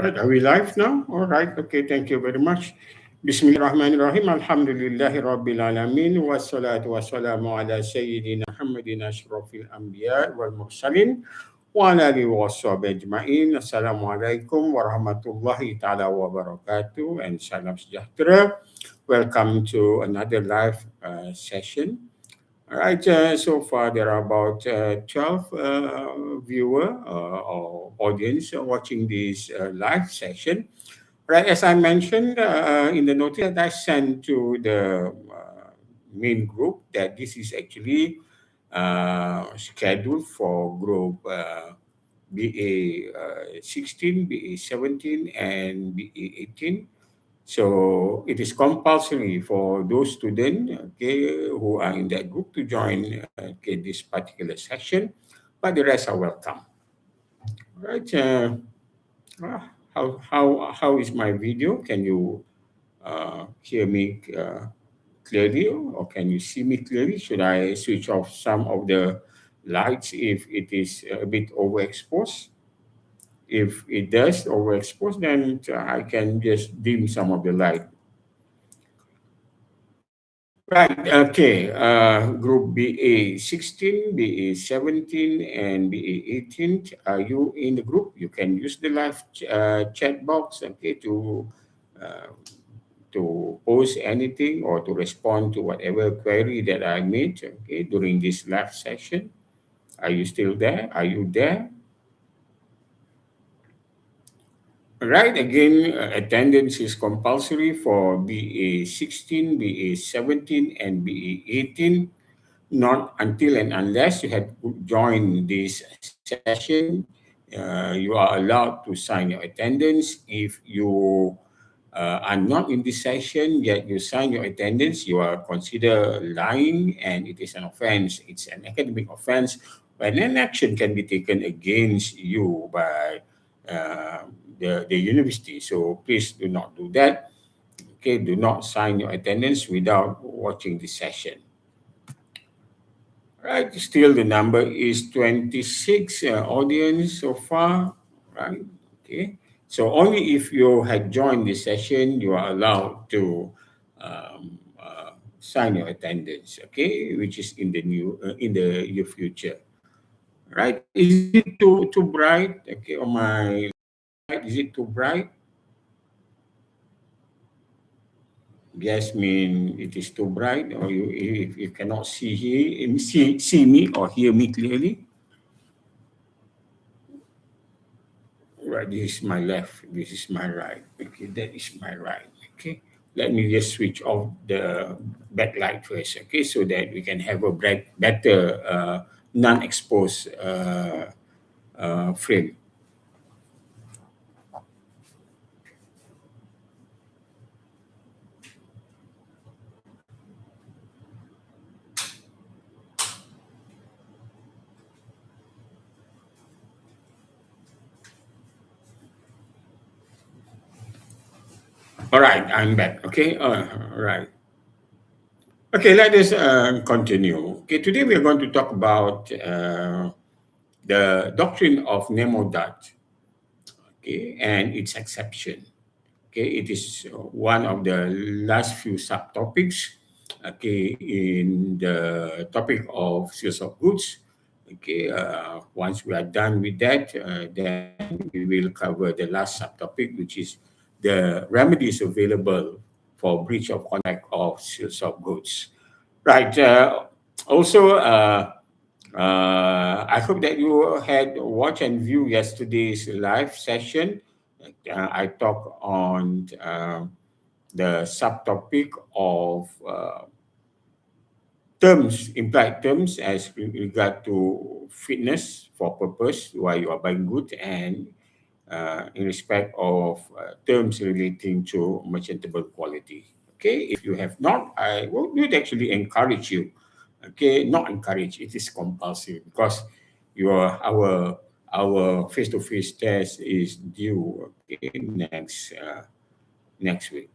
Right, are we live now? All right, okay, thank you very much. Bismillahirrahmanirrahim. Alhamdulillahi Rabbil Alamin. Wassalatu wassalamu ala Sayyidina Muhammadin ashrafil anbiya wal mursalin. Wa ala alihi wa sahbihi ajma'in. Assalamualaikum warahmatullahi ta'ala wabarakatuh. And salam sejahtera. Welcome to another live session. All right, so far there are about 12 viewer or audience watching this live session. Right, as I mentioned in the notice that I sent to the main group, that this is actually scheduled for group BA 16, BA 17, and BA 18. So it is compulsory for those students, okay, who are in that group to join okay, this particular session, but the rest are welcome. Right? How is my video? Can you hear me clearly, or can you see me clearly? Should I switch off some of the lights if it is a bit overexposed? If it does overexpose, then I can just dim some of the light. Right, okay. Group BA 16, BA 17, and BA 18. Are you in the group? You can use the live chat box, okay, uh, to post anything or to respond to whatever query that I made, okay, during this live session. Are you still there? Are you there? Right, again, attendance is compulsory for BA 16, BA 17, and BA 18. Not until and unless you have joined this session, you are allowed to sign your attendance. If you are not in this session yet you sign your attendance, you are considered lying, and it is an offense. It's an academic offense when an action can be taken against you by uh, the university. So please do not do that. Okay, do not sign your attendance without watching this session. Right, still the number is 26 audience so far, right? Okay, so only if you had joined the session, you are allowed to sign your attendance, okay, which is in the in the near future, right? Is it too bright? Okay, on my light, is it too bright? Yes, mean it is too bright, or you if you cannot see me or hear me clearly. Right, this is my left, this is my right. Okay, that is my right. Okay, let me just switch off the backlight first. Okay, so that we can have a better non-exposed frame. All right, I'm back. Okay, all right. Okay, let us continue. Okay, today we are going to talk about the doctrine of Nemo, okay, and its exception. Okay, it is one of the last few subtopics, okay, in the topic of sales of goods. Okay, once we are done with that, then we will cover the last subtopic, which is the remedies available for breach of contract of sales of goods. Right. Also, I hope that you had watched and view yesterday's live session. I talked on the subtopic of terms, implied terms as regard to fitness for purpose while you are buying good, and in respect of terms relating to merchantable quality. Okay, if you have not, I would actually encourage you. Okay, not encourage, it is compulsory because your our face-to-face test is due, okay, next week.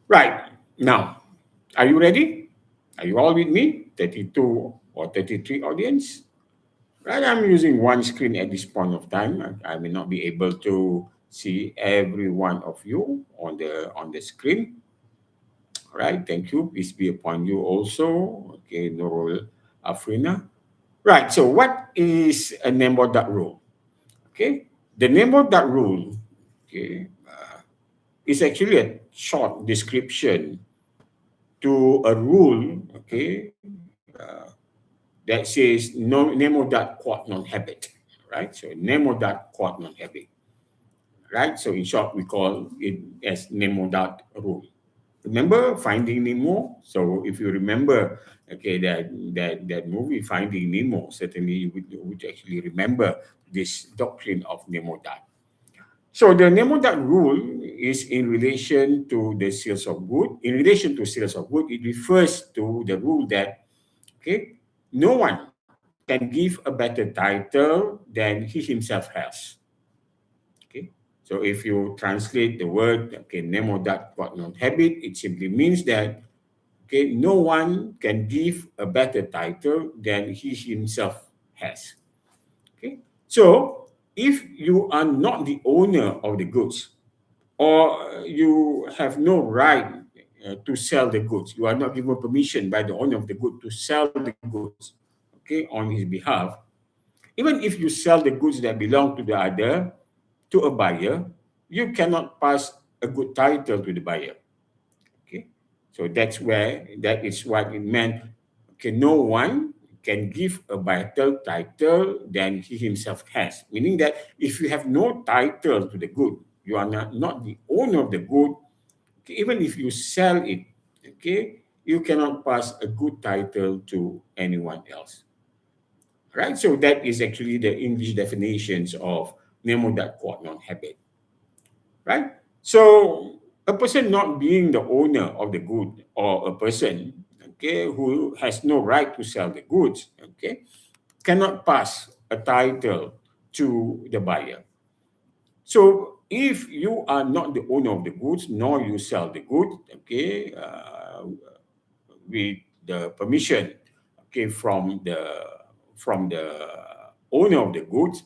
Right, now, are you ready? Are you all with me? 32 or 33 audience? Right, I'm using one screen at this point of time. I may not be able to see every one of you on the screen. All right, thank you. Peace be upon you also. Okay, Nurul Afrina. Right, so what is a Nemo dot rule? Okay, the Nemo dot rule, okay, is actually a short description to a rule, okay, that says no Nemo dot quod non habet, right? So Nemo dot quod non habet, right? So in short, we call it as Nemo dot rule. Remember Finding Nemo? So if you remember, okay, that movie Finding Nemo, certainly you would actually remember this doctrine of Nemo dot. So the Nemo dot rule is in relation to the sales of good. In relation to sales of good, it refers to the rule that, okay, no one can give a better title than he himself has. Okay, so if you translate the word, okay, Nemo dat quod non habet, it simply means that, okay, no one can give a better title than he himself has. Okay, so if you are not the owner of the goods, or you have no right to sell the goods, you are not given permission by the owner of the good to sell the goods, okay, on his behalf. Even if you sell the goods that belong to the other to a buyer, you cannot pass a good title to the buyer. Okay, so that is what it meant. Okay, no one can give a better title than he himself has. Meaning that if you have no title to the good, you are not the owner of the good. Okay, even if you sell it, okay, you cannot pass a good title to anyone else. Right? So that is actually the English definitions of Nemo dat quod non habet. Right? So a person not being the owner of the good, or a person, okay, who has no right to sell the goods, okay, cannot pass a title to the buyer. So if you are not the owner of the goods, nor you sell the good, okay, with the permission, okay, from the owner of the goods,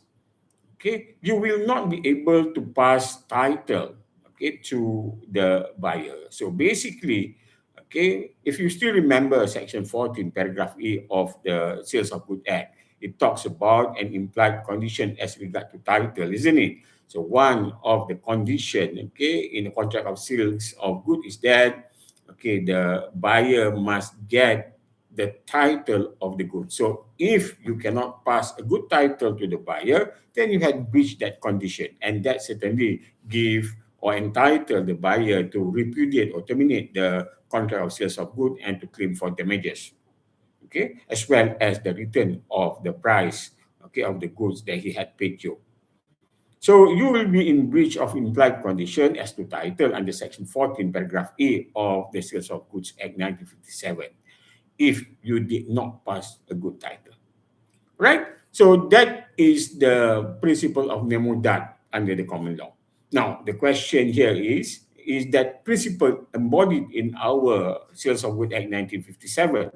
okay, you will not be able to pass title, okay, to the buyer. So basically, okay, if you still remember section 14 paragraph A of the Sales of Good Act, it talks about an implied condition as regard to title, isn't it? So one of the condition, okay, in the contract of sales of good is that, okay, the buyer must get the title of the good. So if you cannot pass a good title to the buyer, then you had breached that condition, and that certainly give or entitle the buyer to repudiate or terminate the contract of sales of good and to claim for damages, okay, as well as the return of the price, okay, of the goods that he had paid you. So you will be in breach of implied condition as to title under section 14 paragraph A of the Sales of Goods Act 1957 if you did not pass a good title. Right? So that is the principle of nemo dat under the common law. Now, the question here is that principle embodied in our Sales of Goods Act 1957?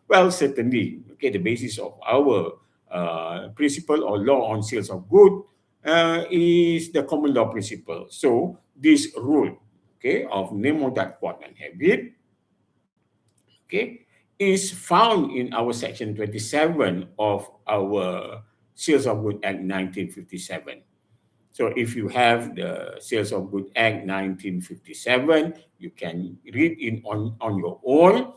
Well, certainly, okay, the basis of our principle or law on sales of good is the common law principle. So this rule, okay, of nemo dat quod non habet, okay, is found in our section 27 of our Sales of Good Act 1957. So if you have the Sales of Good Act 1957, you can read it on your own.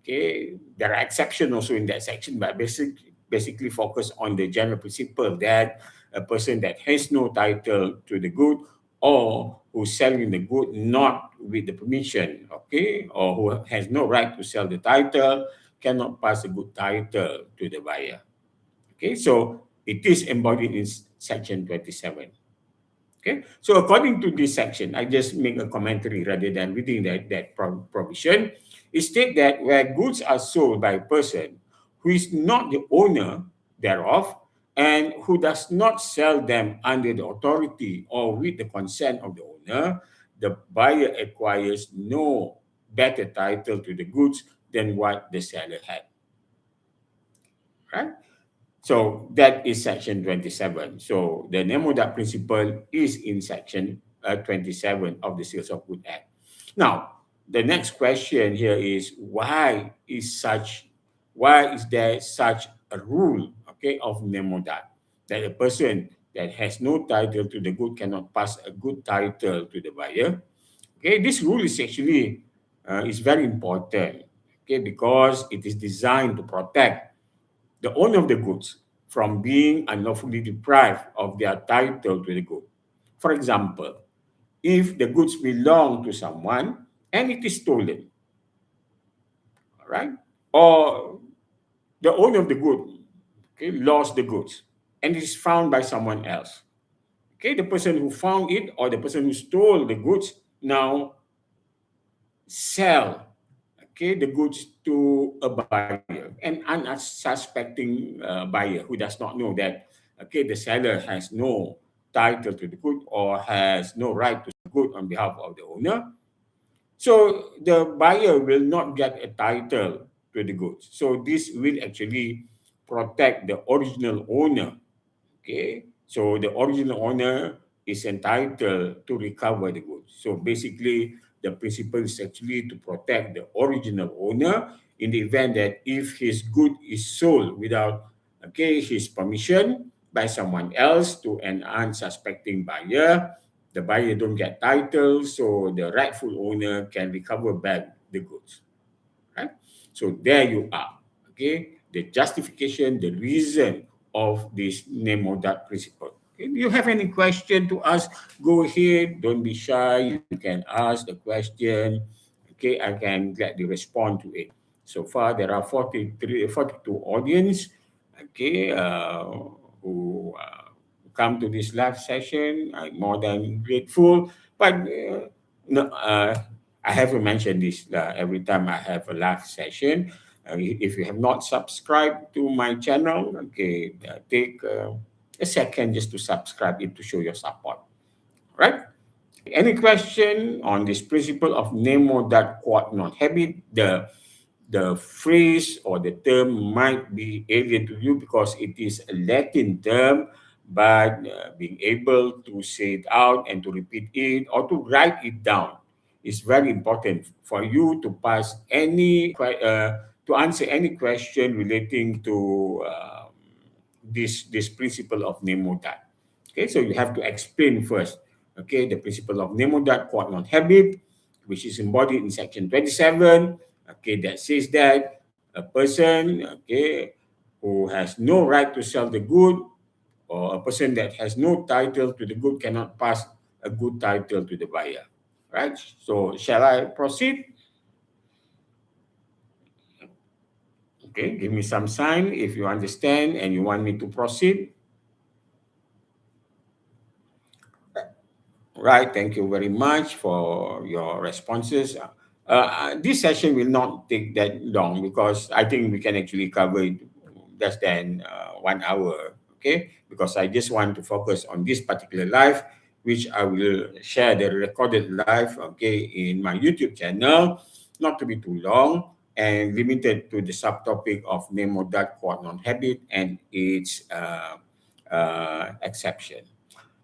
Okay, there are exceptions also in that section, but basically focus on the general principle that a person that has no title to the good, or who's selling the good not with the permission, okay, or who has no right to sell the title, cannot pass a good title to the buyer. Okay, so it is embodied in section 27. Okay, so according to this section, I just make a commentary rather than reading that provision. It states that where goods are sold by a person who is not the owner thereof and who does not sell them under the authority or with the consent of the owner, the buyer acquires no better title to the goods than what the seller had. Right? So that is section 27. So the Nemo Duck principle is in section 27 of the Sales of Good Act. Now, the next question here is why is there such a rule, okay, of Nemo Duck, that a person that has no title to the good cannot pass a good title to the buyer? Okay, this rule is actually is very important, okay, because it is designed to protect the owner of the goods from being unlawfully deprived of their title to the good. For example, if the goods belong to someone and it is stolen, all right, or the owner of the good, okay, lost the goods and it is found by someone else. Okay, the person who found it or the person who stole the goods now sell, okay, the goods to a buyer, an unsuspecting buyer who does not know that, okay, the seller has no title to the good or has no right to the good on behalf of the owner. So the buyer will not get a title to the goods. So this will actually protect the original owner. Okay, so the original owner is entitled to recover the goods. So basically, the principle is actually to protect the original owner in the event that if his good is sold without, okay, his permission by someone else to an unsuspecting buyer, the buyer don't get title, so the rightful owner can recover back the goods. Right? So there you are. Okay, the justification, the reason of this Nemo Duck principle. If you have any question to ask, go ahead. Don't be shy. You can ask the question. Okay, I can gladly respond to it. So far, there are 42 audience. Okay, who come to this live session. I'm more than grateful. But no, I haven't mentioned this every time I have a live session. If you have not subscribed to my channel, okay, take a second just to subscribe it to show your support. Right? Any question on this principle of Nemo that quote non habit? The phrase or the term might be alien to you because it is a Latin term, but being able to say it out and to repeat it or to write it down is very important for you to pass to answer any question relating to this principle of Nemo that. Okay, so you have to explain first. Okay, the principle of Nemo that quote non habit, which is embodied in section 27. Okay, that says that a person, okay, who has no right to sell the good or a person that has no title to the good cannot pass a good title to the buyer. Right? So shall I proceed? Okay, give me some sign if you understand and you want me to proceed. Right, thank you very much for your responses. This session will not take that long because I think we can actually cover it less than 1 hour, okay? Because I just want to focus on this particular live, which I will share the recorded live, okay, in my YouTube channel, not to be too long and limited to the subtopic of Nemo that quote non-habit and its exception.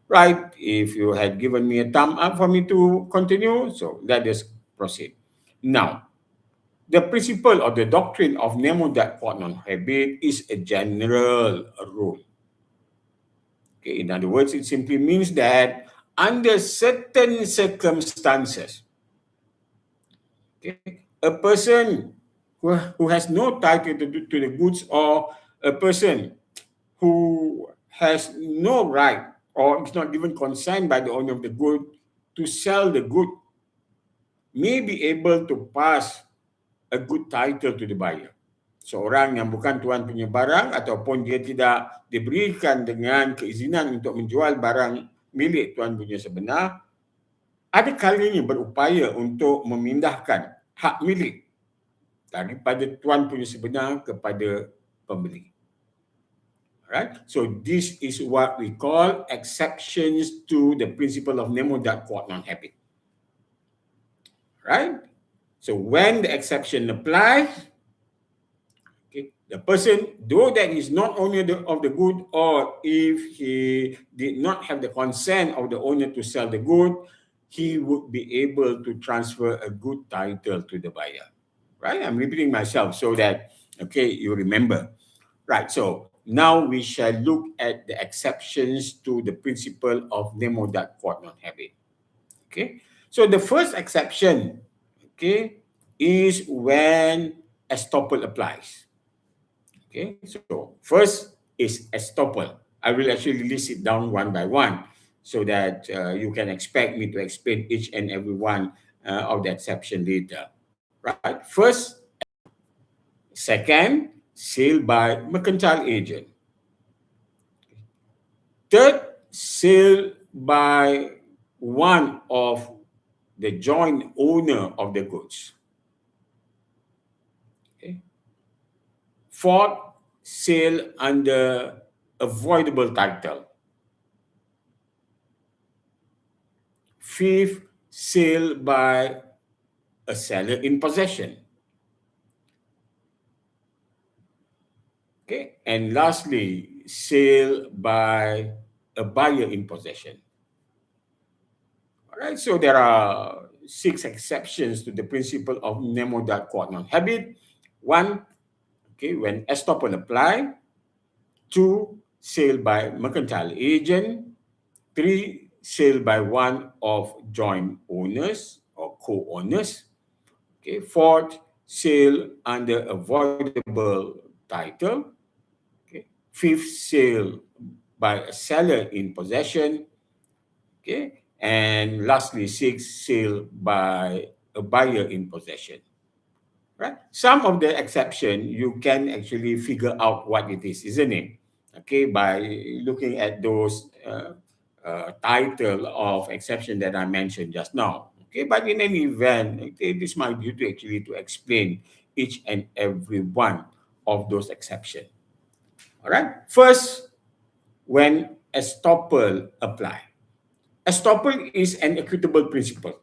Right, if you had given me a thumb up for me to continue, so let us proceed. Now, the principle or the doctrine of Nemo that quote non-habit is a general rule. Okay, in other words, it simply means that under certain circumstances, okay, a person who has no title to the goods or a person who has no right or is not given consent by the owner of the good to sell the good may be able to pass a good title to the buyer. Seorang yang bukan tuan punya barang ataupun dia tidak diberikan dengan keizinan untuk menjual barang milik tuan punya sebenar, ada kalanya berupaya untuk memindahkan hak milik daripada tuan punya sebenar kepada pembeli. Right? So this is what we call exceptions to the principle of Nemo that quote non-habit. Right? So when the exception applies, okay, The person, though that is not owner of the good, or if he did not have the consent of the owner to sell the good, he would be able to transfer a good title to the buyer. Right? I'm repeating myself so that, okay, you remember. Right. So now we shall look at the exceptions to the principle of Nemo that court not habit. Okay. So the first exception, okay, is when estoppel applies. Okay. So first is estoppel. I will actually list it down one by one so that you can expect me to explain each and every one of the exception later. Right. First, second, sale by mercantile agent. Third, sale by one of the joint owner of the goods. Okay. Fourth, sale under avoidable title. Fifth, sale by a seller in possession. Okay. And lastly, sale by a buyer in possession. All right. So there are six exceptions to the principle of nemo dat quod non habet. One, okay, when estoppel apply. Two, sale by mercantile agent. Three, sale by one of joint owners or co-owners. Okay. Fourth, sale under avoidable title. Okay. Fifth, sale by a seller in possession. Okay. And lastly, sixth, sale by a buyer in possession. Right? Some of the exception you can actually figure out what it is, isn't it? Okay, by looking at those title of exception that I mentioned just now. Okay, but in any event, okay, it is my duty actually to explain each and every one of those exceptions. All right. First, when estoppel apply. Estoppel is an equitable principle.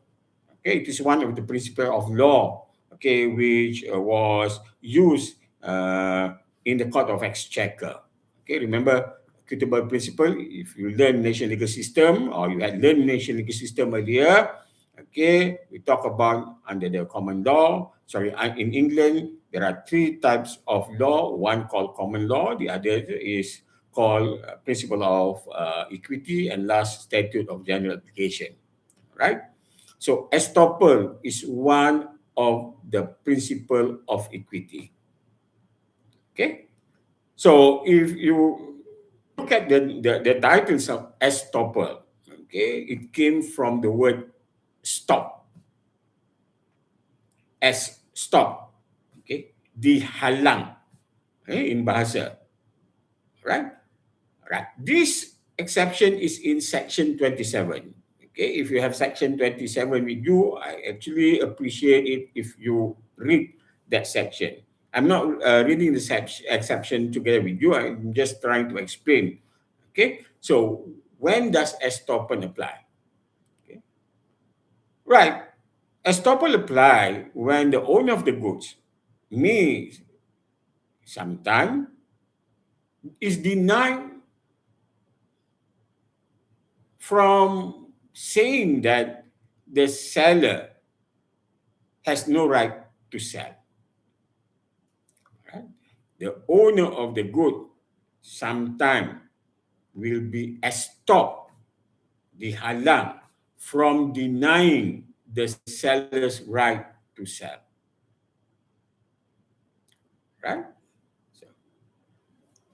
Okay, it is one of the principle of law. Okay, which was used in the court of exchequer. Okay, remember equitable principle. If you learn nation legal system or you had learned nation legal system earlier, okay, we talk about under the common law. Sorry, in England there are three types of law. One called common law. The other is called principle of equity, and last statute of general application. Right. So estoppel is one of the principle of equity. Okay. So if you look at the titles of estoppel, okay, it came from the word stop. As stop. Okay. Dihalang. Okay, in bahasa. Right? Right. This exception is in section 27. Okay, if you have section 27 with you, I actually appreciate it if you read that section. I'm not reading the exception together with you. I'm just trying to explain. Okay, so when does estoppel apply? Okay. Right, estoppel apply when the owner of the goods may sometime is denied from saying that the seller has no right to sell. Right? The owner of the good sometime will be stopped, dihalang, from denying the seller's right to sell. Right? So,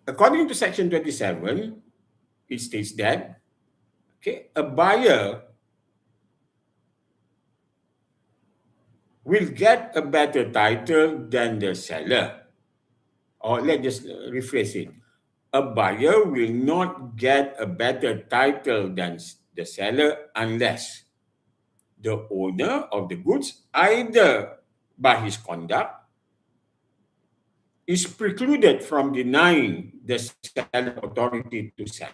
according to section 27, it states that okay, a buyer will get a better title than the seller. Or let's just rephrase it. A buyer will not get a better title than the seller unless the owner of the goods, either by his conduct, is precluded from denying the seller authority to sell.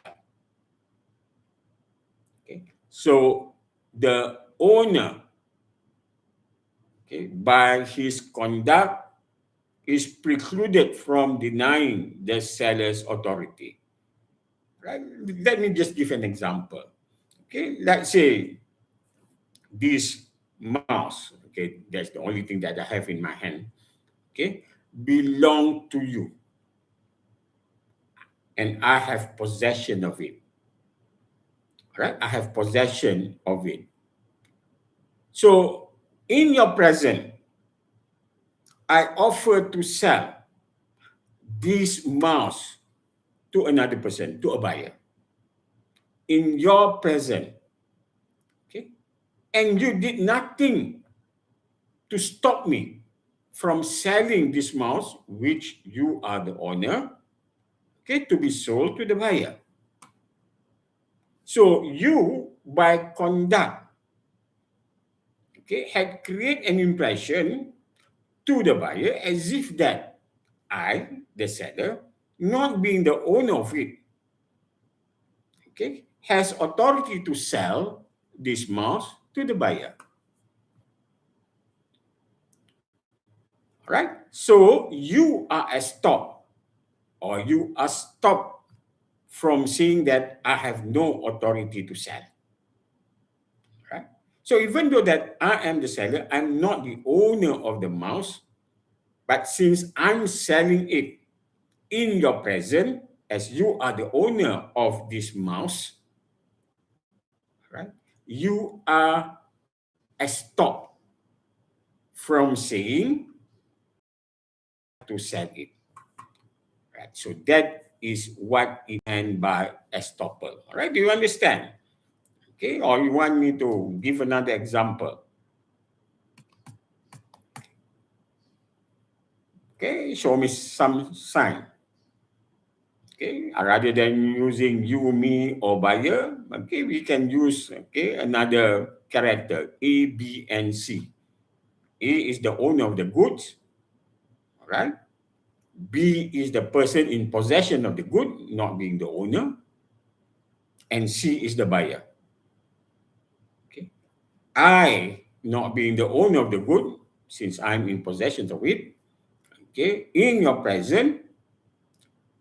Okay? So the owner, okay, by his conduct, is precluded from denying the seller's authority. Right? Let me just give an example. Okay, let's say this mouse, okay, that's the only thing that I have in my hand, okay, belong to you, and I have possession of it. Right? I have possession of it. So in your present, I offer to sell this mouse to another person, to a buyer. In your present, okay, and you did nothing to stop me from selling this mouse, which you are the owner, okay, to be sold to the buyer. So you, by conduct, okay, had created an impression to the buyer as if that I, the seller, not being the owner of it, okay, has authority to sell this mouse to the buyer. Right? So you are a stop, or you are stopped from saying that I have no authority to sell. Right? So even though that I am the seller, I'm not the owner of the mouse, but since I'm selling it in your presence, as you are the owner of this mouse, right? You are a stop from saying to sell it. Right? So that is what it meant by estoppel. All right? Do you understand? Okay, or you want me to give another example? Okay, show me some sign. Okay, rather than using you, me, or buyer, okay, we can use another character, A, B, and C. A is the owner of the goods, all right? B is the person in possession of the good, not being the owner, and C is the buyer. Okay, I, not being the owner of the good, since I'm in possession of it, okay, in your presence,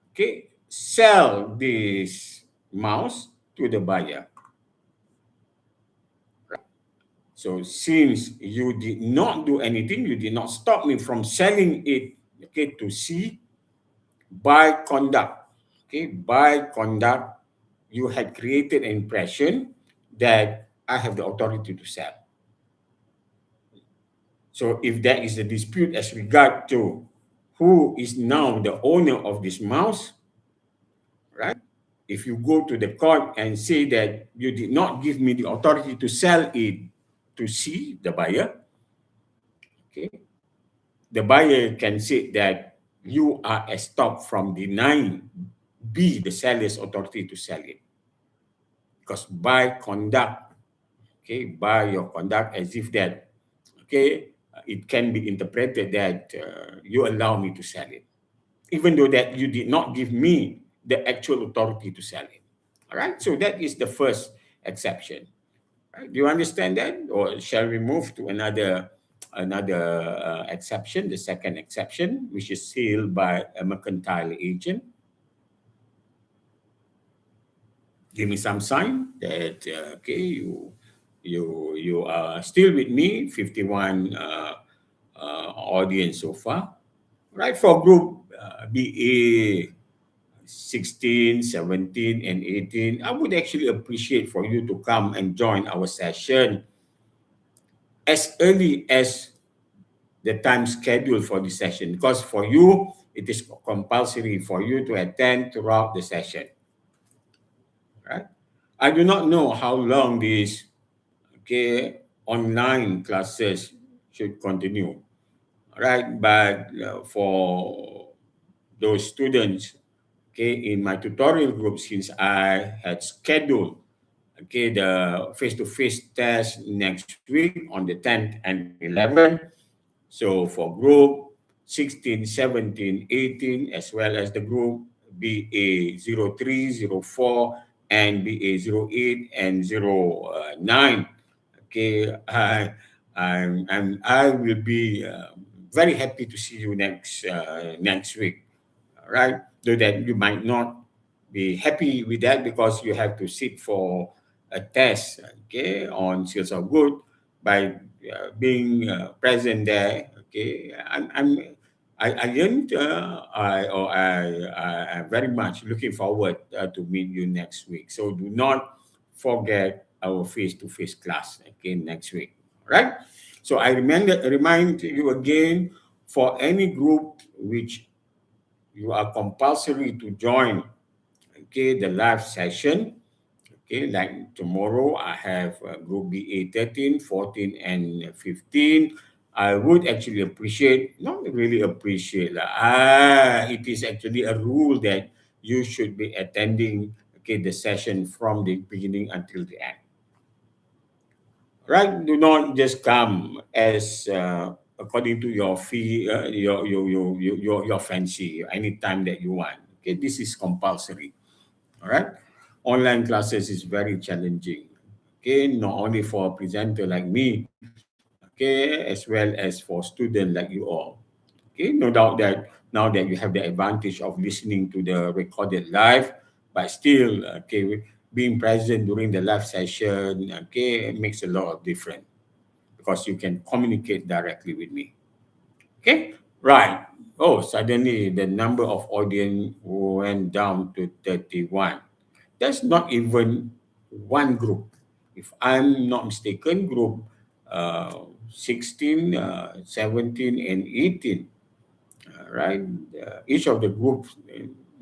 okay, sell this mouse to the buyer. So since you did not do anything, you did not stop me from selling it, okay, to C, by conduct, okay, by conduct, you had created an impression that I have the authority to sell. So if there is a dispute as regard to who is now the owner of this mouse, right? If you go to the court and say that you did not give me the authority to sell it to C, the buyer, okay, the buyer can say that you are stopped from denying B, the seller's authority to sell it. Because by conduct, okay, by your conduct, as if that, okay, it can be interpreted that you allow me to sell it, even though that you did not give me the actual authority to sell it. All right, so that is the first exception. Right? Do you understand that, or shall we move to another exception, the second exception, which is sealed by a mercantile agent? Give me some sign that okay, you are still with me. 51 audience so far. Right, for group BA 16, 17, and 18, I would actually appreciate for you to come and join our session as early as the time scheduled for the session, because for you it is compulsory for you to attend throughout the session. Right? I do not know how long these online classes should continue. Right? But for those students in my tutorial group, since I had scheduled the face-to-face test next week on the 10th and 11th. So for group 16, 17, 18, as well as the group BA 03, 04, and BA 08 and 09. Okay, I will be very happy to see you next week. All right, though that you might not be happy with that because you have to sit for a test, okay, on sales of good by being present there. Okay, I yearn, I very much looking forward to meet you next week. So do not forget our face-to-face class again next week. All right. So I remind you again, for any group which you are compulsory to join, okay, the live session. Okay, like tomorrow I have group BA 13, 14, and 15. I would actually appreciate, not really appreciate, it is actually a rule that you should be attending, okay, the session from the beginning until the end. Right? Do not just come as according to your fee, your fancy, anytime that you want. Okay, this is compulsory. All right. Online classes is very challenging. Okay, not only for a presenter like me, okay, as well as for students like you all. Okay, no doubt that now that you have the advantage of listening to the recorded live, but still, okay, being present during the live session, okay, makes a lot of difference because you can communicate directly with me. Okay, right. Oh, suddenly the number of audience went down to 31. That's not even one group. If I'm not mistaken, group 16, 17, and 18, right? Each of the groups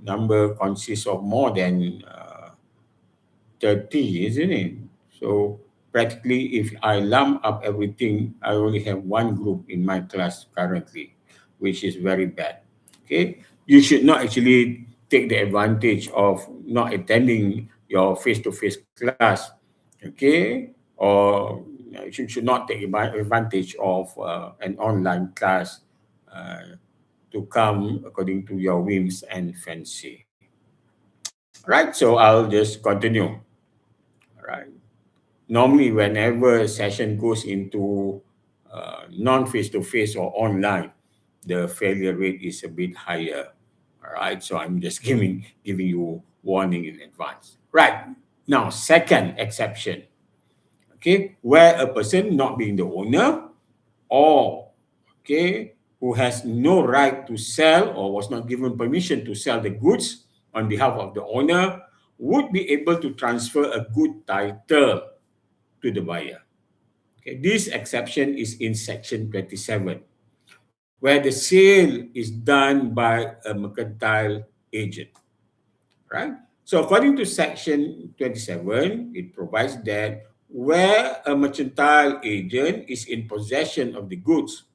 number consists of more than 30, isn't it? So practically, if I lump up everything, I only have one group in my class currently, which is very bad. Okay, you should not actually take the advantage of not attending your face-to-face class. Okay, or you should not take advantage of an online class uh, to come according to your whims and fancy. Right, so I'll just continue. All right. Normally, whenever a session goes into non face to face or online, the failure rate is a bit higher. All right. So I'm just giving you warning in advance. Right. Now, second exception. Okay. Where a person not being the owner or okay who has no right to sell or was not given permission to sell the goods on behalf of the owner would be able to transfer a good title to the buyer. Okay, this exception is in section 27, where the sale is done by a mercantile agent, right? So according to section 27, it provides that where a mercantile agent is in possession of the goods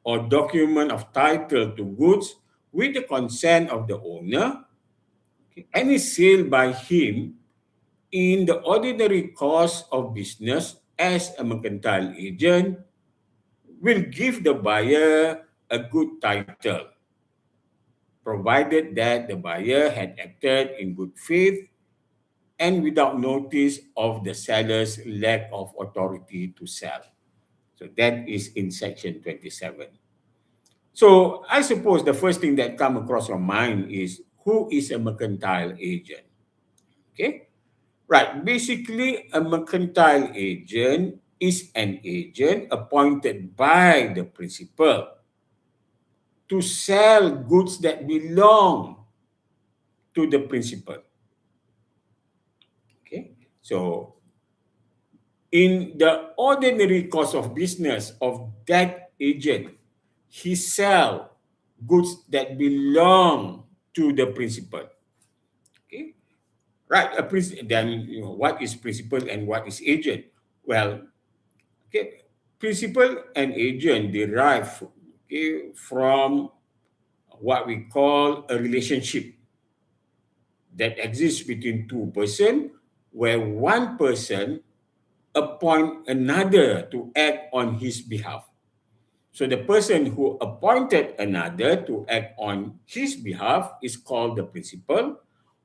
or document of title to goods with the consent of the owner, okay, any sale by him in the ordinary course of business as a mercantile agent will give the buyer a good title, provided that the buyer had acted in good faith and without notice of the seller's lack of authority to sell. So that is in section 27. So I suppose the first thing that come across your mind is who is a mercantile agent? Okay? Right. Basically, a mercantile agent is an agent appointed by the principal to sell goods that belong to the principal. Okay. So, in the ordinary course of business of that agent, he sell goods that belong to the principal. Okay. Right. Then what is principal and what is agent? Well, okay, principal and agent derive, okay, from what we call a relationship that exists between two persons, where one person appoint another to act on his behalf. So the person who appointed another to act on his behalf is called the principal,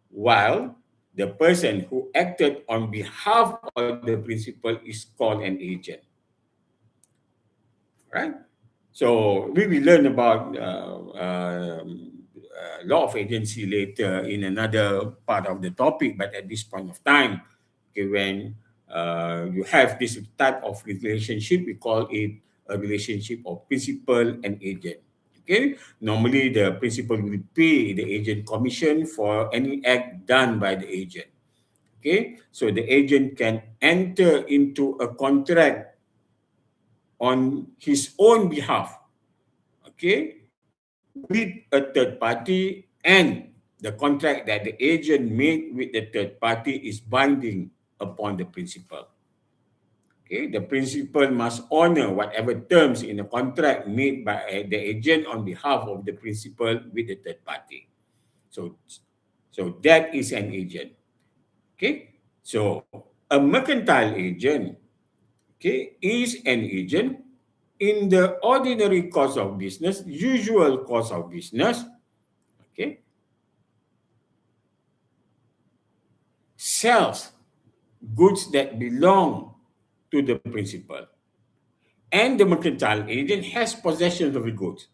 while the person who acted on behalf of the principal is called an agent. Right? So we will learn about law of agency later in another part of the topic. But at this point of time, okay, when you have this type of relationship, we call it a relationship of principal and agent. Okay, normally the principal will pay the agent commission for any act done by the agent. Okay, so the agent can enter into a contract on his own behalf, okay, with a third party, and the contract that the agent made with the third party is binding upon the principal. Okay, the principal must honor whatever terms in the contract made by the agent on behalf of the principal with the third party. So, so that is an agent. Okay, so a mercantile agent, okay, is an agent in the ordinary course of business, usual course of business, okay, sells goods that belong to the principal. And the mercantile agent has possession of the goods.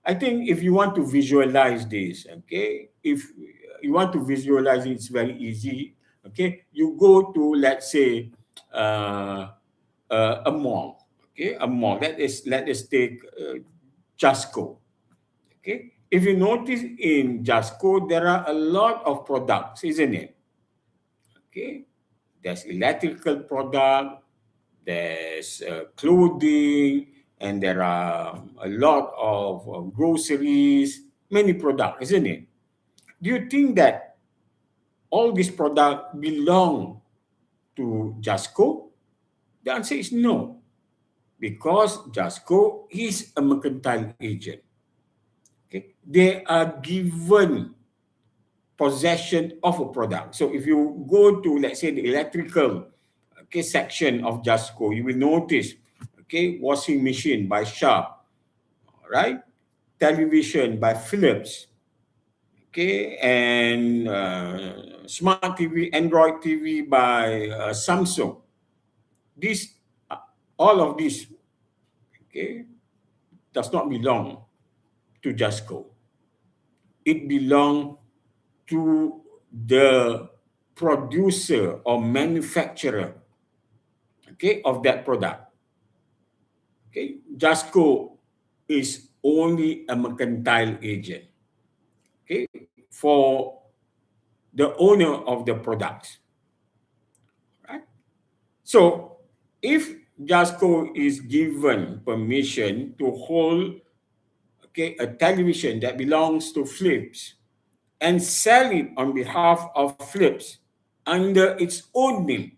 I think if you want to visualize this, okay, if you want to visualize it, it's very easy. Okay, you go to, let's say, uh, a mall. Okay, a mall. Let us take Jasco. Okay, if you notice in Jasco, there are a lot of products, isn't it? Okay, there's electrical product, there's clothing, and there are a lot of groceries, many products, isn't it? Do you think that all these products belong to Jasco? The answer is no, because Jasco is a mercantile agent. Okay? They are given possession of a product. So if you go to, let's say, the electrical, okay, section of Jasco, you will notice, okay, washing machine by Sharp, right? Television by Philips, okay, and smart TV, Android TV by Samsung. This, uh, all of this, okay, does not belong to Jasco. It belongs to the producer or manufacturer, okay, of that product. Okay, Jasco is only a mercantile agent, okay, for the owner of the products, right? So if Jasco is given permission to hold, okay, a television that belongs to Philips and sell it on behalf of Philips under its own name,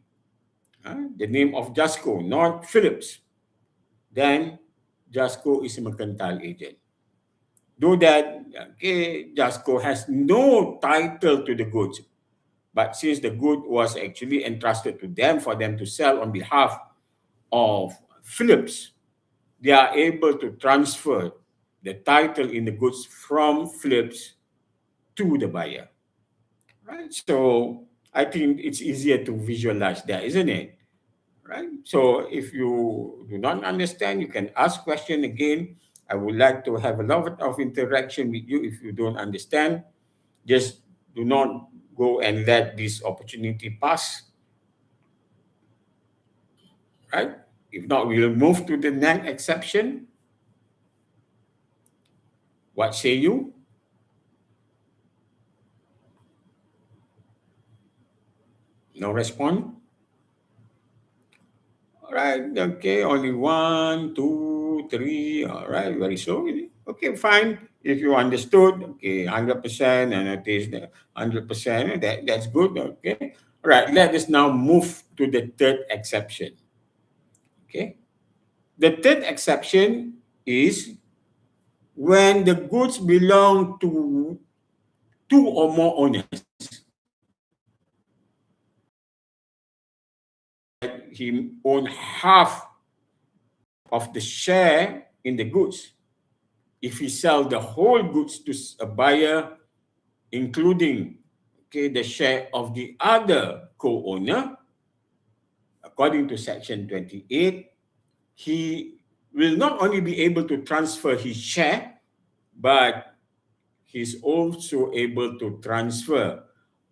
the name of Jasco, not Philips, then Jasco is a mercantile agent. Do that, okay, Jasco has no title to the goods. But since the good was actually entrusted to them for them to sell on behalf of Philips, they are able to transfer the title in the goods from Philips to the buyer. Right? So I think it's easier to visualize that, isn't it? Right? So if you do not understand, you can ask question again. I would like to have a lot of interaction with you. If you don't understand, just do not go and let this opportunity pass. Right? If not, we'll move to the next exception. What say you? No response? All right, okay, only one, two, three. All right, very slow. Okay, fine. If you understood, okay, 100%, and it is the 100%, that's good, okay. All right, let us now move to the third exception. Okay. The third exception is when the goods belong to two or more owners. He own half of the share in the goods. If he sell the whole goods to a buyer, including, okay, the share of the other co-owner, according to section 28, he will not only be able to transfer his share, but he's also able to transfer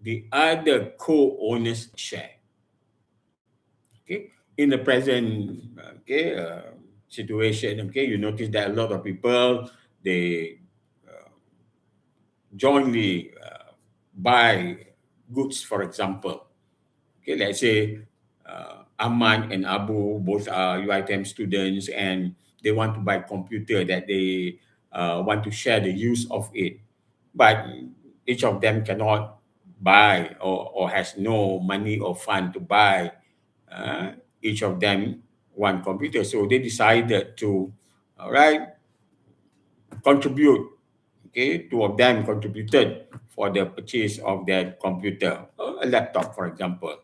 the other co-owner's share. Okay, in the present situation, okay, you notice that a lot of people, they jointly buy goods, for example. Okay, let's say Ahmad and Abu both are UiTM students, and they want to buy computer that they want to share the use of it. But each of them cannot buy, or has no money or fund to buy uh, each of them one computer. So they decided to, all right, contribute. Okay, two of them contributed for the purchase of that computer, a laptop, for example.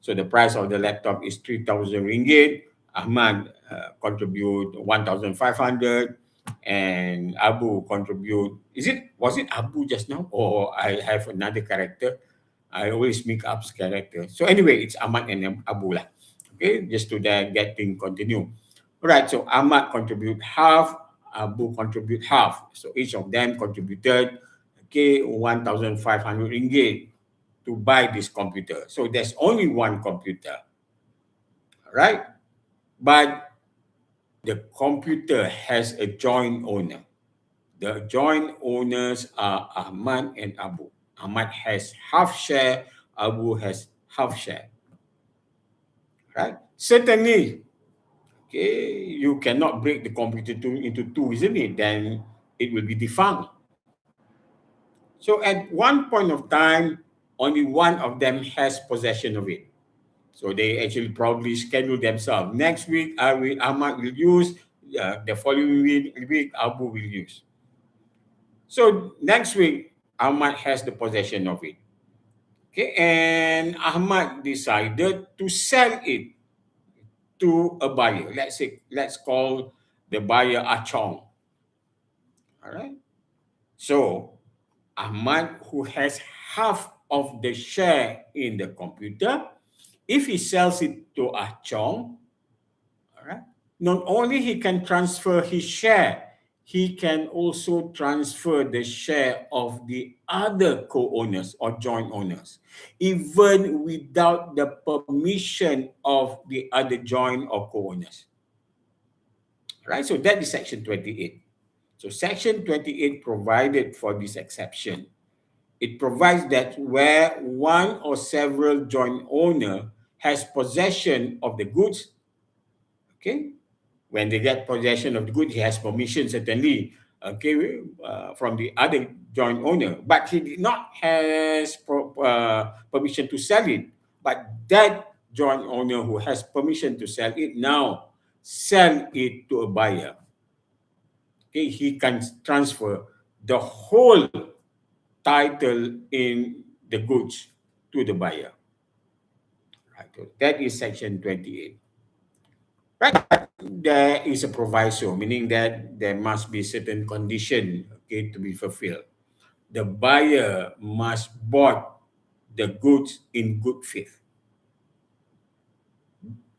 So the price of the laptop is 3,000 ringgit. Ahmad contribute 1,500, and Abu contribute. Was it Abu just now, or I have another character? I always make up character. So anyway, it's Ahmad and Abu lah. Okay, just to get things continue. Right, so Ahmad contribute half, Abu contribute half. So each of them contributed, okay, 1,500 ringgit to buy this computer. So there's only one computer, right? But the computer has a joint owner. The joint owners are Ahmad and Abu. Ahmad has half share, Abu has half share, right? Certainly, okay, you cannot break the computer into two, isn't it? Then it will be defunct. So at one point of time, only one of them has possession of it. So they actually probably schedule themselves. Next week, Ahmad will use. The following week, Abu will use. So next week, Ahmad has the possession of it. Okay, and Ahmad decided to sell it to a buyer. Let's call the buyer Achong. All right. So Ahmad, who has half of the share in the computer, if he sells it to Achong, all right, not only he can transfer his share, he can also transfer the share of the other co-owners or joint owners, even without the permission of the other joint or co-owners. Right? So that is Section 28. So Section 28 provided for this exception. It provides that where one or several joint owner has possession of the goods, okay, when they get possession of the good, he has permission certainly, okay, from the other joint owner, but he did not has permission to sell it. But that joint owner who has permission to sell it now sell it to a buyer. Okay, he can transfer the whole title in the goods to the buyer. Right. So that is Section 28. Right. There is a proviso, meaning that there must be certain condition, okay, to be fulfilled. The buyer must bought the goods in good faith.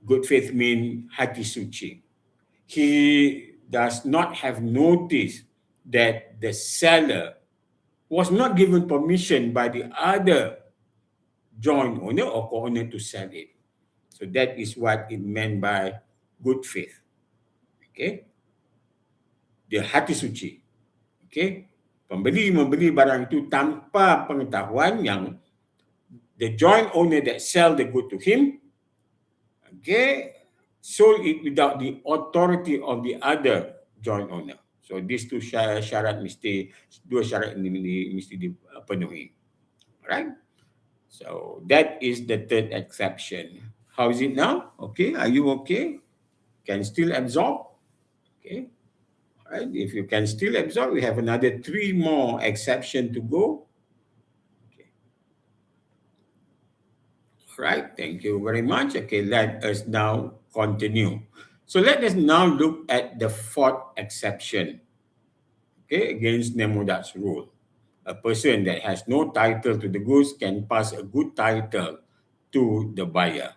Good faith means hati suci. He does not have notice that the seller was not given permission by the other joint owner or co-owner to sell it. So that is what it meant by good faith. Okay? Dia hati suci. Okay? Pembeli membeli barang itu tanpa pengetahuan yang the joint owner that sell the good to him, okay, sold it without the authority of the other joint owner. So these two syarat dua syarat ini mesti dipenuhi. Alright? So that is the third exception. How is it now? Okay, are you okay? Can still absorb? Okay. All right. If you can still absorb, we have another 3 more exception to go. Okay. All right. Thank you very much. Okay, let us now continue. So let us now look at the 4th exception. Okay, against Nemo's rule. A person that has no title to the goods can pass a good title to the buyer.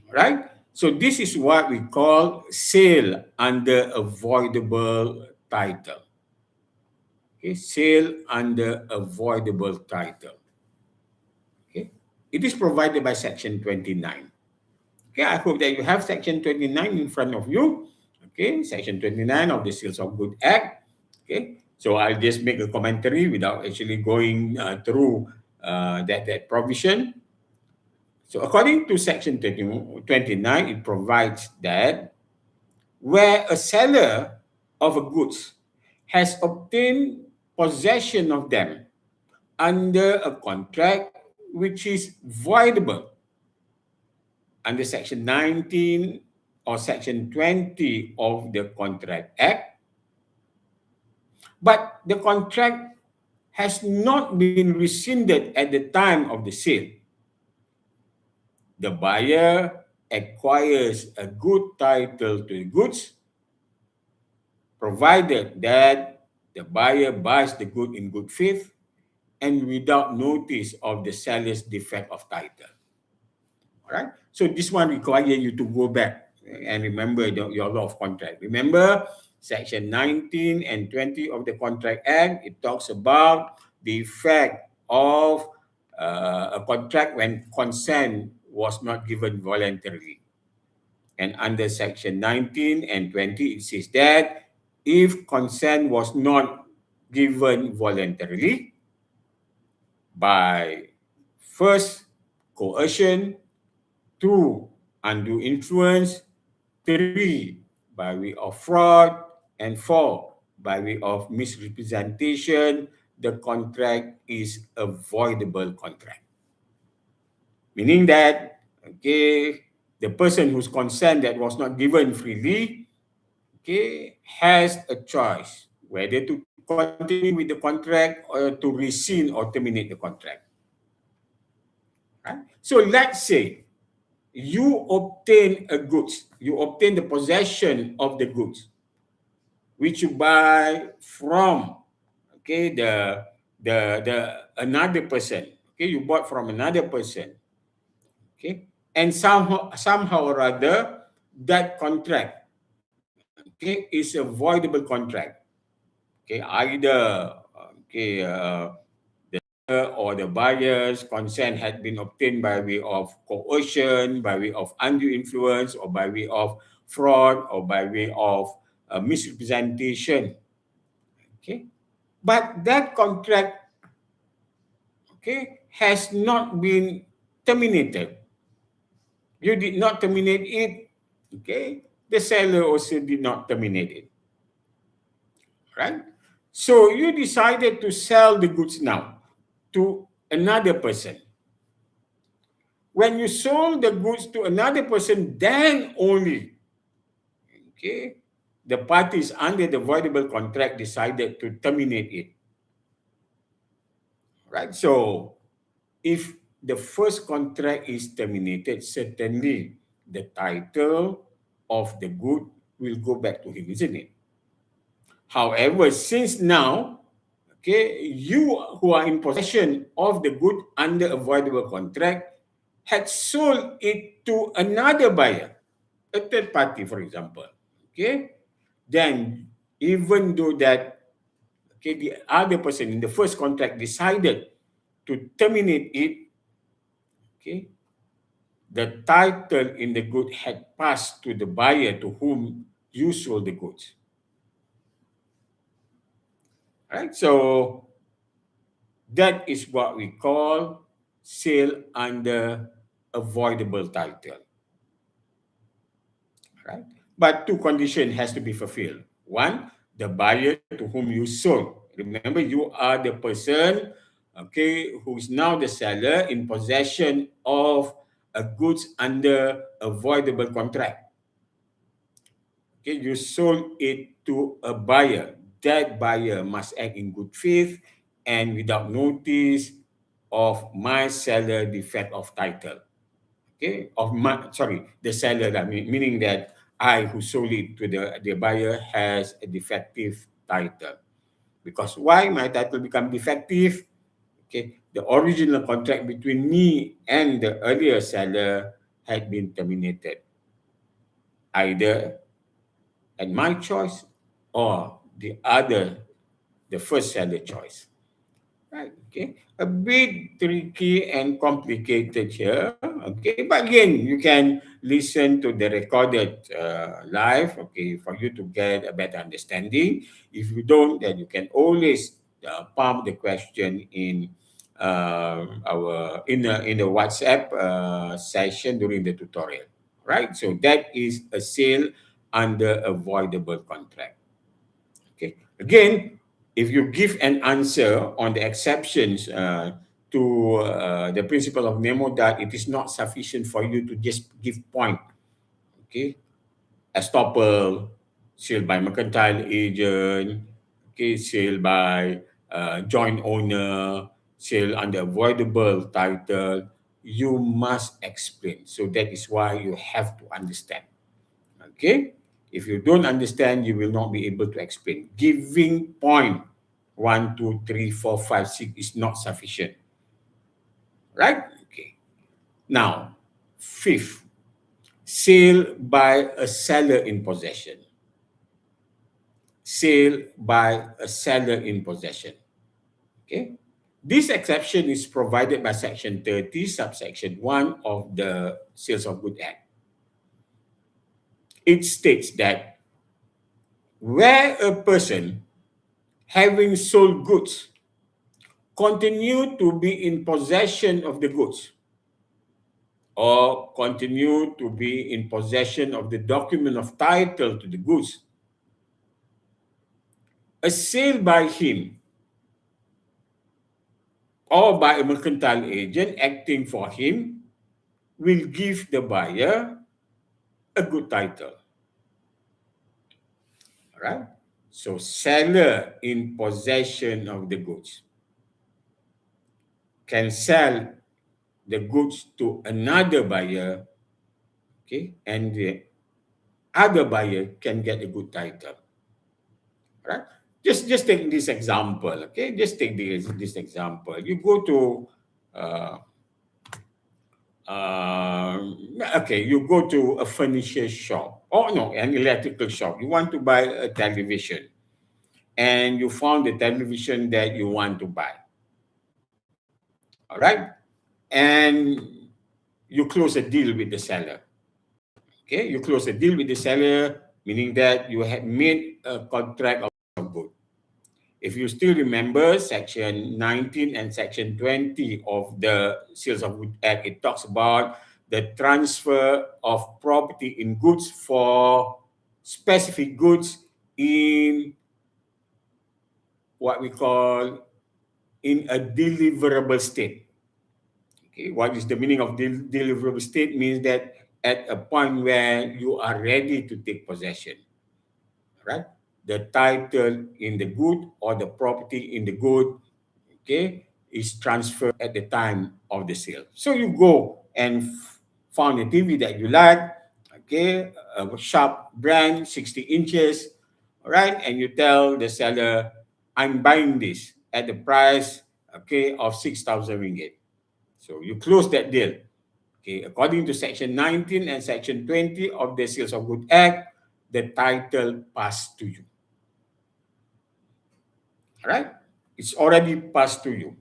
Right? So this is what we call sale under avoidable title. Okay, sale under avoidable title. Okay, it is provided by Section 29. Okay, I hope that you have Section 29 in front of you. Okay, Section 29 of the Sales of Good Act. Okay, so I'll just make a commentary without actually going through that provision. So according to Section 29, it provides that where a seller of a goods has obtained possession of them under a contract which is voidable under Section 19 or Section 20 of the Contract Act, but the contract has not been rescinded at the time of the sale. The buyer acquires a good title to the goods, provided that the buyer buys the good in good faith and without notice of the seller's defect of title. All right. So this one requires you to go back and remember your law of contract. Remember Section 19 and 20 of the Contract Act. It talks about the effect of a contract when consent was not given voluntarily. And under Section 19 and 20, it says that if consent was not given voluntarily by first coercion, 2, undue influence, 3, by way of fraud, and 4, by way of misrepresentation, the contract is a voidable contract. Meaning that, okay, the person whose consent that was not given freely, okay, has a choice whether to continue with the contract or to rescind or terminate the contract. Right? So let's say you obtain a goods, you obtain the possession of the goods, which you buy from, okay, the another person, okay, you bought from another person, okay, and somehow or other that contract, okay, is a voidable contract, okay, either okay or the buyer's consent had been obtained by way of coercion, by way of undue influence, or by way of fraud, or by way of misrepresentation. Okay, but that contract, okay, has not been terminated. You did not terminate it. Okay, the seller also did not terminate it. Right? So you decided to sell the goods now to another person. When you sold the goods to another person, then only, okay, the parties under the voidable contract decided to terminate it. Right? So if the first contract is terminated, certainly the title of the good will go back to him, isn't it? However, since now, okay, you who are in possession of the good under a voidable contract had sold it to another buyer, a third party, for example, okay, then even though that, okay, the other person in the first contract decided to terminate it, okay, the title in the good had passed to the buyer to whom you sold the goods. Right? So that is what we call sale under avoidable title. Right? But two conditions has to be fulfilled. One, the buyer to whom you sold. Remember, you are the person, okay, who is now the seller in possession of a goods under avoidable contract. Okay, you sold it to a buyer. That buyer must act in good faith and without notice of my seller defect of title. Okay, of my, sorry, the seller, meaning that I who sold it to the buyer has a defective title. Because why my title become defective? Okay, the original contract between me and the earlier seller had been terminated. either at my choice or the first seller choice. Right, okay. A bit tricky and complicated here, okay. But again, you can listen to the recorded live, okay, for you to get a better understanding. If you don't, then you can always pump the question in our in the WhatsApp session during the tutorial, right? So that is a sale under avoidable contract. Okay. Again, if you give an answer on the exceptions to the principle of Nemo, that it is not sufficient for you to just give point. Okay. Estoppel, sale by mercantile agent, okay, sale by joint owner, sale under avoidable title. You must explain. So that is why you have to understand. Okay? If you don't understand, you will not be able to explain. Giving point 1, 2, 3, 4, 5, 6 is not sufficient. Right? Okay. Now, fifth, sale by a seller in possession. Sale by a seller in possession. Okay? This exception is provided by Section 30, subsection 1 of the Sales of Goods Act. It states that where a person having sold goods continue to be in possession of the goods or continue to be in possession of the document of title to the goods, a sale by him or by a mercantile agent acting for him will give the buyer a good title. All right? So seller in possession of the goods can sell the goods to another buyer, okay, and the other buyer can get a good title. Right? Just take this example, okay? Just take this example. You go to uh, uh, okay, you go to a furniture shop, or no, an electrical shop. You want to buy a television, and you found the television that you want to buy. All right, and you close a deal with the seller. Okay, you close a deal with the seller, meaning that you have made a contract of good. If you still remember Section 19 and Section 20 of the Sales of Goods Act, it talks about the transfer of property in goods for specific goods in what we call in a deliverable state. Okay, what is the meaning of deliverable state? Means that at a point where you are ready to take possession, right? The title in the good or the property in the good, okay, is transferred at the time of the sale. So you go and found a TV that you like, okay, a sharp brand, 60 inches, all right, and you tell the seller, I'm buying this at the price, okay, of 6,000 ringgit. So you close that deal. Okay, according to Section 19 and Section 20 of the Sales of Goods Act, the title passed to you. All right? It's already passed to you.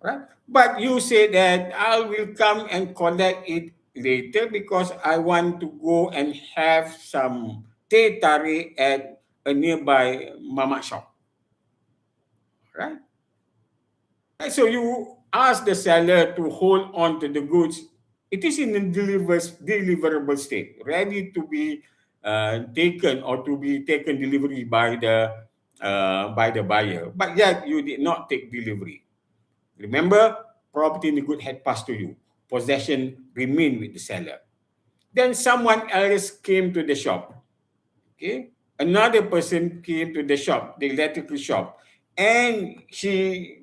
Right? But you say that I will come and collect it later because I want to go and have some teh tarik at a nearby mama shop. Right? Right, so you ask the seller to hold on to the goods. It is in a deliverable state, ready to be taken or to be taken delivery by the buyer. But yet you did not take delivery. Remember, property in the good had passed to you. Possession remained with the seller. Then someone else came to the shop. Okay, another person came to the shop, the electrical shop, and she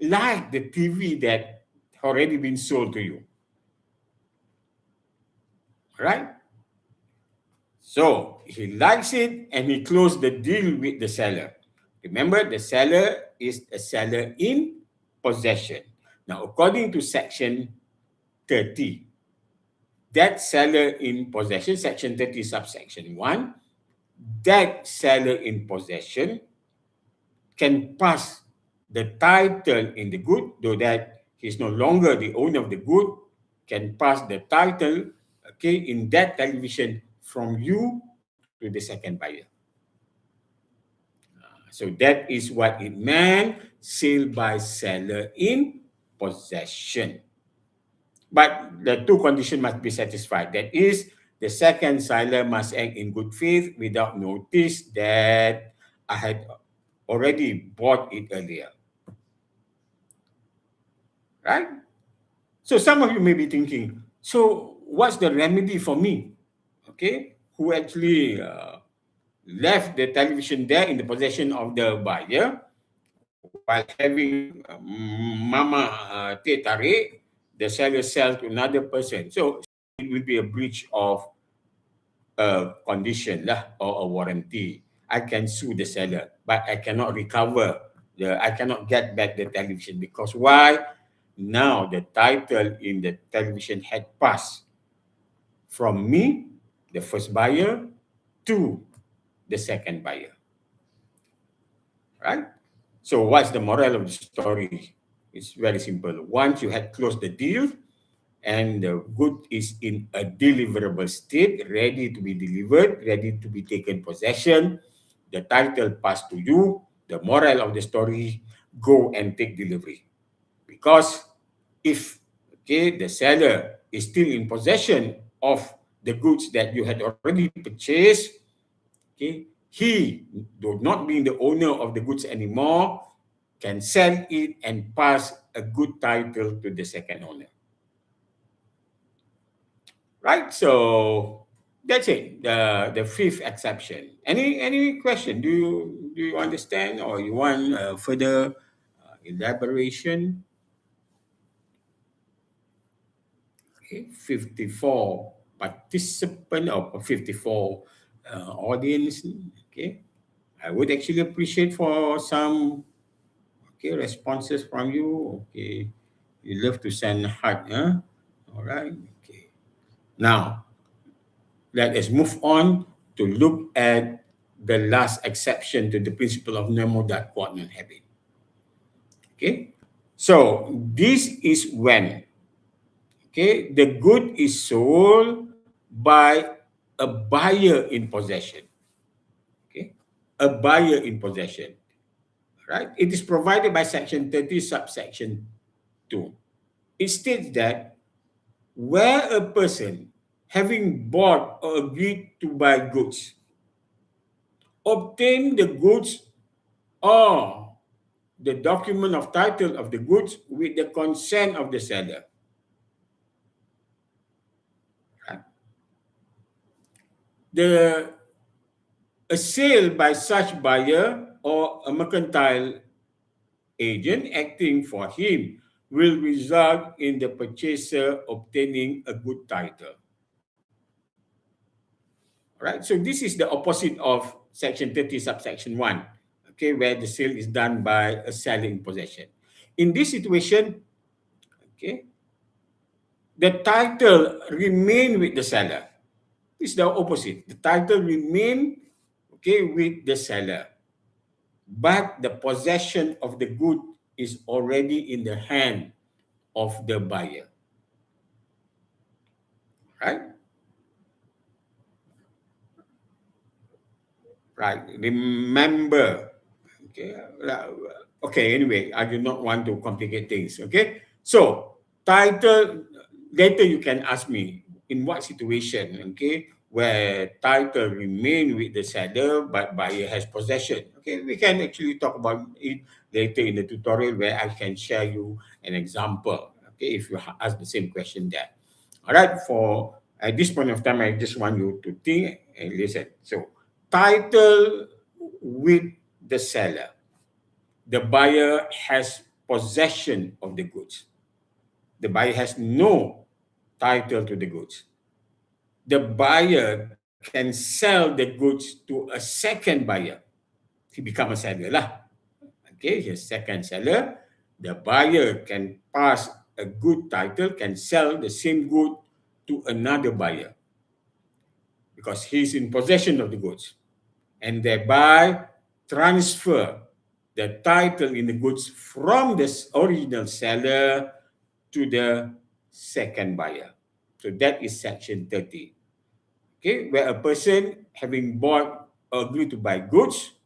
like the TV that already been sold to you. Right? So he likes it and he closed the deal with the seller. Remember, the seller is a seller in possession. Now, according to Section 30, that seller in possession, section 30, subsection 1, that seller in possession can pass the title in the good, though that he's no longer the owner of the good, can pass the title, okay, in that television from you to the second buyer. So that is what it meant, sale by seller in possession. But the two conditions must be satisfied. That is, the second seller must act in good faith without notice that I had already bought it earlier. Right? So some of you may be thinking, so what's the remedy for me? Okay, who actually left the television there in the possession of the buyer while having mama teh tarik, the seller sells to another person. So it will be a breach of a condition lah or a warranty. I can sue the seller, but I cannot recover I cannot get back the television because why? Now the title in the television had passed from me, the first buyer, to the second buyer. Right? So what's the moral of the story? It's very simple. Once you had closed the deal and the good is in a deliverable state, ready to be delivered, ready to be taken possession, the title passed to you, the moral of the story, go and take delivery. Because if the seller is still in possession of the goods that you had already purchased, he, though not being the owner of the goods anymore, can sell it and pass a good title to the second owner. Right? So that's it. The fifth exception. Any question? Do you understand or you want further elaboration? Okay, 54 participant or 54 audience. Okay, I would actually appreciate for some responses from you. Okay, you love to send heart, huh? All right. Okay. Now let us move on to look at the last exception to the principle of Nemo that quote non-habit. Okay, so this is when the good is sold by a buyer in possession. Okay, a buyer in possession. Right? It is provided by section 30, subsection 2. It states that where a person having bought or agreed to buy goods obtain the goods or the document of title of the goods with the consent of the seller. Right? A sale by such buyer or a mercantile agent acting for him will result in the purchaser obtaining a good title. Right? So this is the opposite of section 30, subsection 1, where the sale is done by a seller in possession. In this situation, the title remain with the seller. It's the opposite. The title remain with the seller, but the possession of the good is already in the hand of the buyer. Right? Right. Remember. Anyway, I do not want to complicate things. Okay. So, title, later you can ask me in what situation, where title remain with the seller but buyer has possession. Okay, we can actually talk about it later in the tutorial where I can share you an example. Okay, if you ask the same question there. All right, for at this point of time, I just want you to think and listen. So, title with the seller. The buyer has possession of the goods. The buyer has no title to the goods. The buyer can sell the goods to a second buyer. He become a seller lah. Okay, he's second seller. The buyer can pass a good title, can sell the same good to another buyer because he's in possession of the goods, and thereby transfer the title in the goods from the original seller to the second buyer. So that is section 30. Okay, where a person having bought or agreed to buy goods,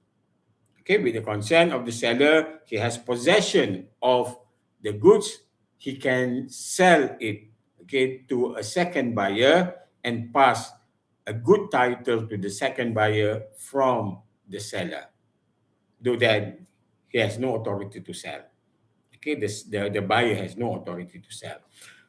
okay, with the consent of the seller, he has possession of the goods, he can sell it, okay, to a second buyer and pass a good title to the second buyer from the seller, though that he has no authority to sell. Okay, the buyer has no authority to sell.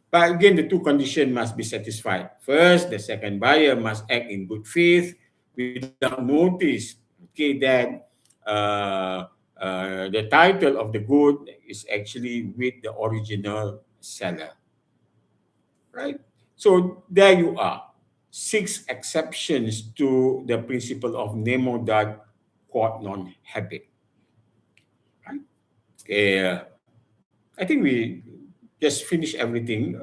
But again, the two conditions must be satisfied. First, the second buyer must act in good faith without notice, okay, that the title of the good is actually with the original seller, right? So there you are. Six exceptions to the principle of Nemo that quod non habet. Right? Okay, I think we just finished everything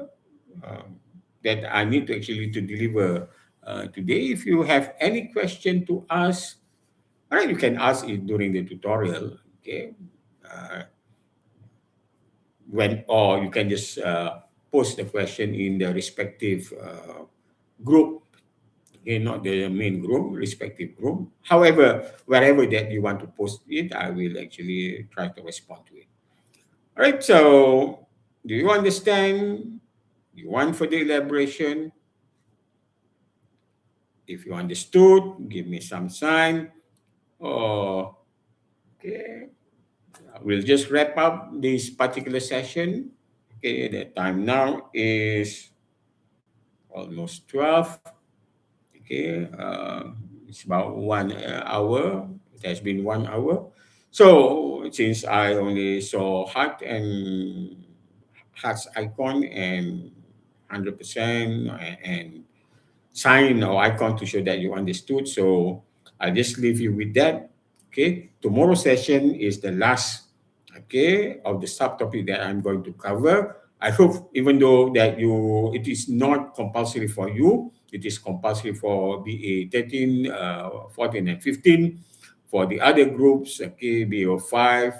that I need to actually to deliver today. If you have any question to ask, all right, you can ask it during the tutorial. Okay, uh, when or you can just post the question in the respective group. Okay, not the main group, respective group. However, wherever that you want to post it, I will actually try to respond to it. All right. So, do you understand? You want further elaboration? If you understood, give me some sign. Oh, okay. We'll just wrap up this particular session. Okay, the time now is almost 12. Okay, it's about 1 hour. It has been 1 hour. So since I only saw heart and heart's icon and 100% and sign or icon to show that you understood. So I'll just leave you with that. Okay. Tomorrow's session is the last, okay, of the subtopic that I'm going to cover. I hope even though that it is not compulsory for you, it is compulsory for BA 13, 14 and 15. For the other groups, okay, BO 5,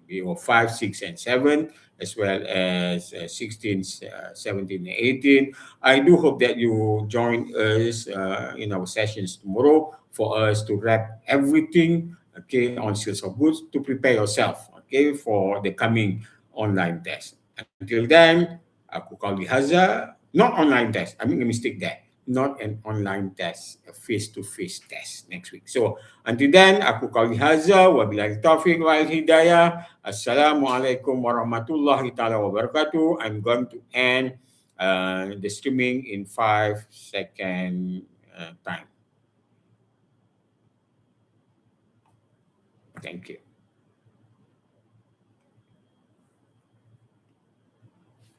BO 5, 6 and 7, as well as 16, 17 and 18. I do hope that you join us in our sessions tomorrow for us to wrap everything, okay, on sales of goods to prepare yourself, okay, for the coming online test. Until then, aku call Haza, not online test. I make a mistake there. Not an online test, a face-to-face test next week. So until then, aku kau lihaza, wabillahi taufiq wal hidayah. Assalamualaikum warahmatullahi taala wabarakatuh. I'm going to end the streaming in 5 second time. Thank you.